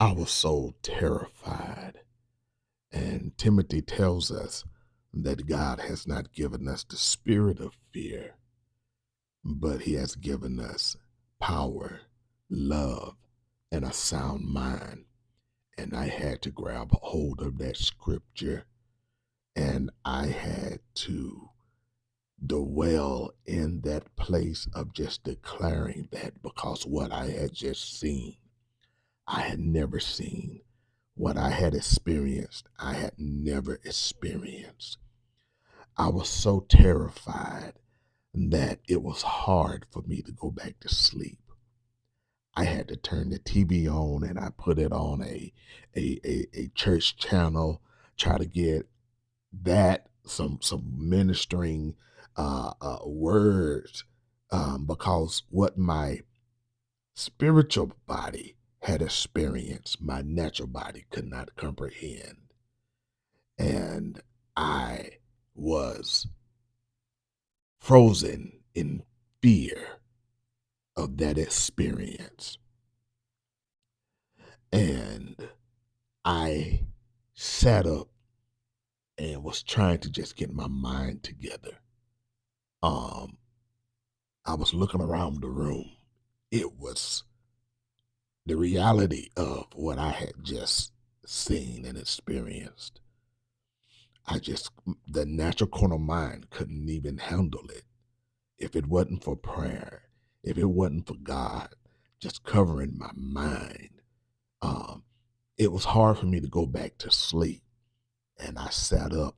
I was so terrified. And Timothy tells us that God has not given us the spirit of fear, but he has given us power, love, and a sound mind. And I had to grab hold of that scripture and I had to dwell in that place of just declaring that because what I had just seen, I had never seen. What I had experienced, I had never experienced. I was so terrified that it was hard for me to go back to sleep. I had to turn the TV on and I put it on a church channel, try to get that some ministering words because what my spiritual body had experienced, my natural body could not comprehend, and I was frozen in fear of that experience. And I sat up and was trying to just get my mind together. Um, I was looking around the room. It was the reality of what I had just seen and experienced. The natural carnal mind couldn't even handle it. If it wasn't for prayer, if it wasn't for God just covering my mind, um, it was hard for me to go back to sleep. And I sat up.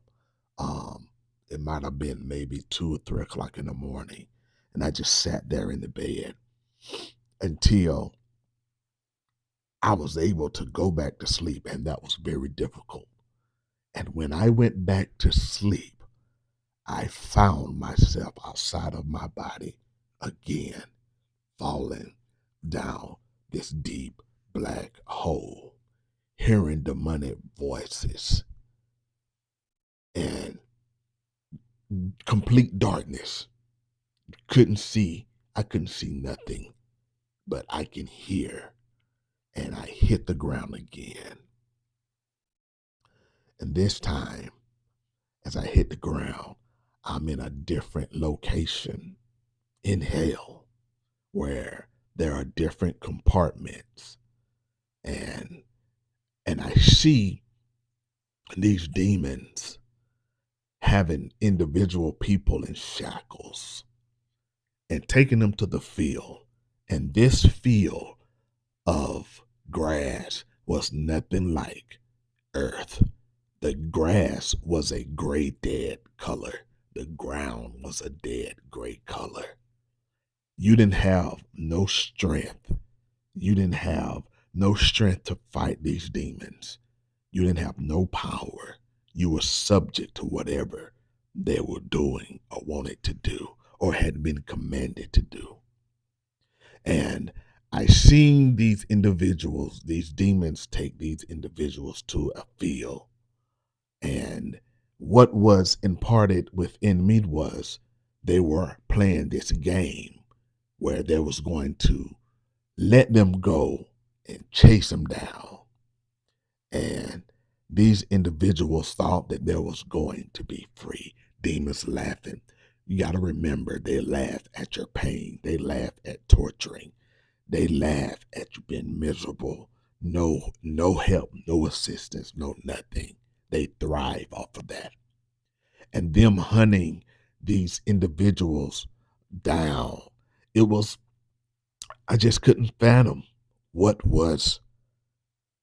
Um, it might have been maybe 2 or 3 o'clock in the morning. And I just sat there in the bed until I was able to go back to sleep. And that was very difficult. And when I went back to sleep, I found myself outside of my body again, falling down this deep black hole, hearing demonic voices and complete darkness. Couldn't see, I couldn't see nothing, but I can hear. And I hit the ground again. And this time, as I hit the ground, I'm in a different location in hell where there are different compartments and I see these demons having individual people in shackles and taking them to the field. And this field of grass was nothing like earth. The grass was a gray dead color. The ground was a dead gray color. You didn't have no strength. You didn't have no strength to fight these demons. You didn't have no power. You were subject to whatever they were doing or wanted to do or had been commanded to do. And I seen these individuals, these demons take these individuals to a field. And what was imparted within me was they were playing this game where they was going to let them go and chase them down. And these individuals thought that there was going to be free. Demons laughing. You got to remember, they laugh at your pain. They laugh at torturing. They laugh at you being miserable. No help, no assistance, no nothing. They thrive off of that. And them hunting these individuals down, it was, I just couldn't fathom what was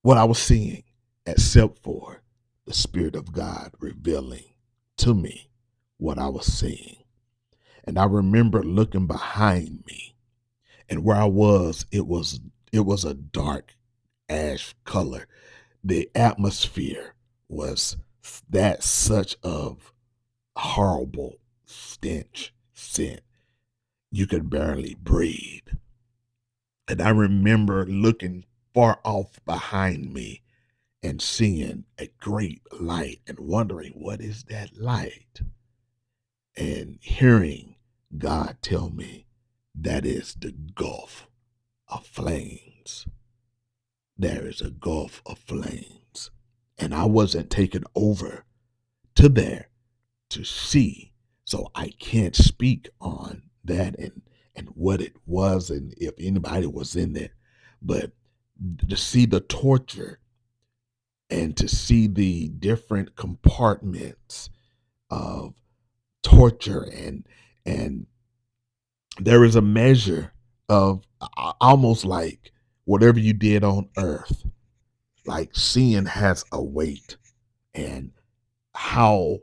what I was seeing, except for the Spirit of God revealing to me what I was seeing. And I remember looking behind me, and where I was, it was a dark ash color. The atmosphere was that such of horrible stench, scent. You could barely breathe. And I remember looking far off behind me and seeing a great light and wondering, what is that light? And hearing God tell me that is the gulf of flames. there is a gulf of flames. And I wasn't taken over to there to see. So I can't speak on that and what it was and if anybody was in there. But to see the torture and to see the different compartments of torture and there is a measure of almost like whatever you did on earth, like sin has a weight, and how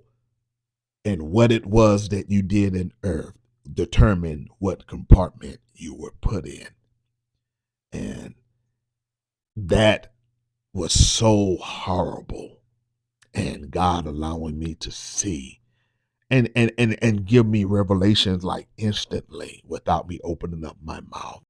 and what it was that you did in earth determined what compartment you were put in. And that was so horrible. And God allowing me to see and give me revelations like instantly without me opening up my mouth.